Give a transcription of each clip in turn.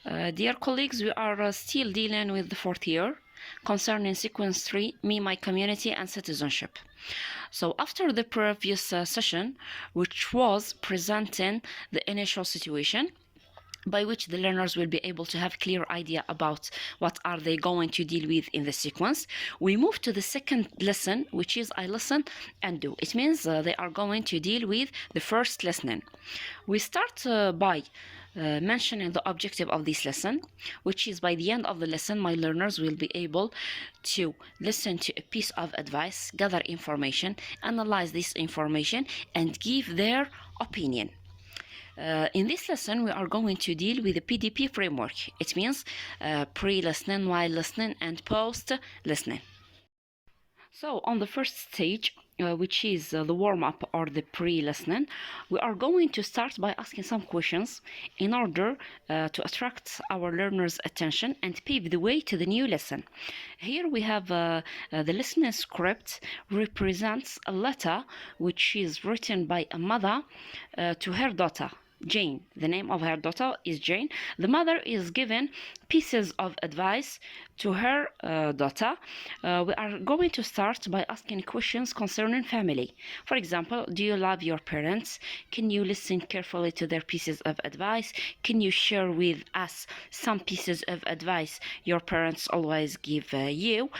Dear colleagues, we are still dealing with the fourth year concerning sequence 3, Me, My Community and Citizenship. So after the previous session, which was presenting the initial situation, by which the learners will be able to have clear idea about what are they going to deal with in the sequence, we move to the second lesson, which is I listen and do. It means they are going to deal with the first listening. We start by mentioning the objective of this lesson, which is by the end of the lesson, my learners will be able to listen to a piece of advice, gather information, analyze this information, and give their opinion. In this lesson, we are going to deal with the PDP framework. It means pre-listening, while listening, and post-listening. So on the first stage, which is the warm-up or the pre-listening, we are going to start by asking some questions in order to attract our learners' attention and pave the way to the new lesson. Here we have the listening script represents a letter which is written by a mother to her daughter, Jane. The name of her daughter is Jane. The mother is given pieces of advice to her daughter. We are going to start by asking questions concerning family. For example, do you love your parents? Can you listen carefully to their pieces of advice? Can you share with us some pieces of advice your parents always give you?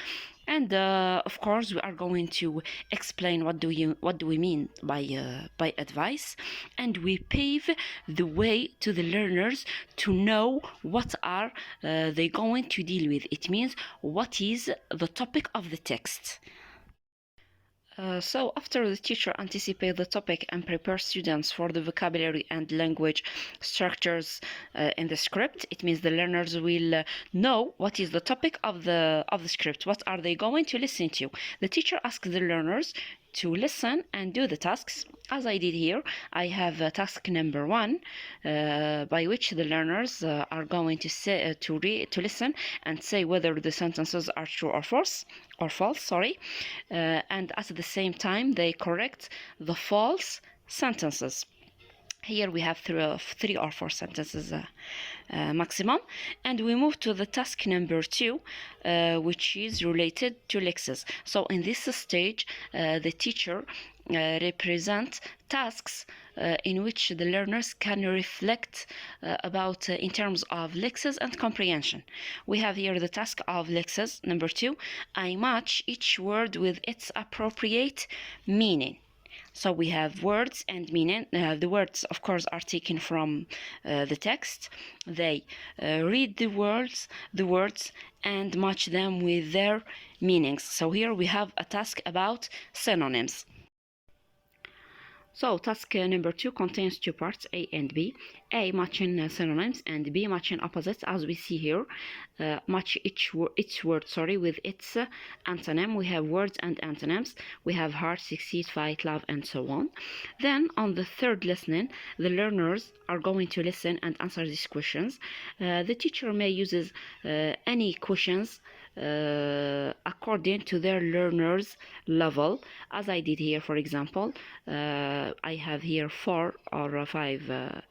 And of course, we are going to explain what do we mean by advice, and we pave the way to the learners to know what are they going to deal with. It means what is the topic of the text. So after the teacher anticipates the topic and prepares students for the vocabulary and language structures in the script, it means the learners will know what is the topic of the script. What are they going to listen to? The teacher asks the learners to listen and do the tasks. As I did here, I have task number 1, by which the learners are going to say to listen and say whether the sentences are true or false. And at the same time, they correct the false sentences. Here we have 3 or 4 sentences maximum, and we move to the task number 2, which is related to lexes. So in this stage, the teacher represents tasks in which the learners can reflect about in terms of lexes and comprehension. We have here the task of lexes number 2. I match each word with its appropriate meaning. So we have words and meaning. The words, of course, are taken from the text. They read the words, and match them with their meanings. So here we have a task about synonyms. So task number 2 contains 2 parts, A and B. A matching synonyms and B matching opposites, as we see here. Match each word with its antonym. We have words and antonyms. We have heart, succeed, fight, love, and so on. Then on the third listening, the learners are going to listen and answer these questions. The teacher may use any questions according to their learners' level, as I did here. For example, I have here 4 or 5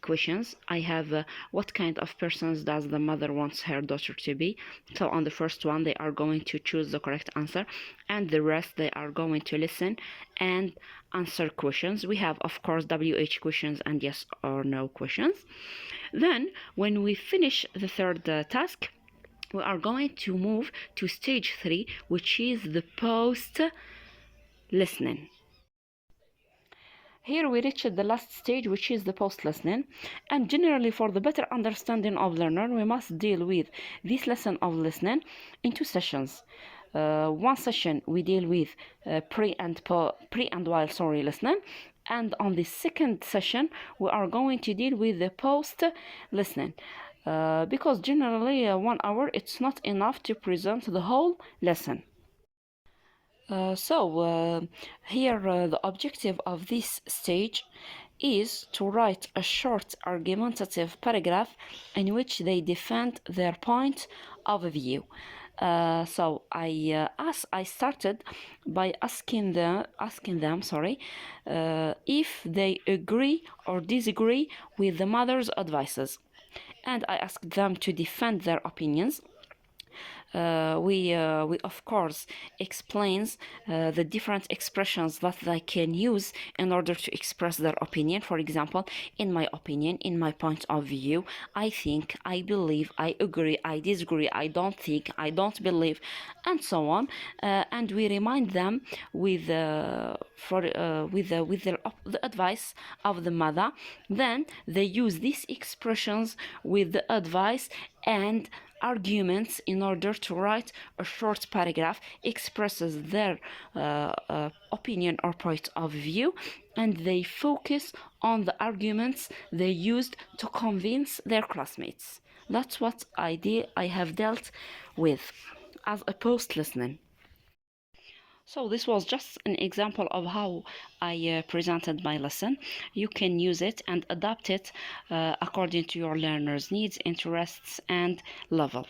questions. I have what kind of persons does the mother wants her daughter to be? So on the first one, they are going to choose the correct answer, and the rest they are going to listen and answer questions. We have, of course, WH questions and yes or no questions. Then when we finish the third task, we are going to move to stage 3, which is the post-listening. Here we reached the last stage, which is the post-listening. And generally, for the better understanding of learner, we must deal with this lesson of listening in 2 sessions. One session we deal with pre and while listening, and on the second session we are going to deal with the post-listening. Because generally 1 hour it's not enough to present the whole lesson. Here the objective of this stage is to write a short argumentative paragraph in which they defend their point of view. So I started by asking them if they agree or disagree with the mother's advices. and I asked them to defend their opinions. We of course explains the different expressions that they can use in order to express their opinion. For example, in my opinion, in my point of view, I think, I believe, I agree, I disagree, I don't think, I don't believe, and so on. And we remind them with the advice of the mother. Then they use these expressions with the advice and arguments in order to write a short paragraph expresses their opinion or point of view, and they focus on the arguments they used to convince their classmates. That's what I have dealt with as a post listening. So this was just an example of how I presented my lesson. You can use it and adapt it according to your learner's needs, interests, and level.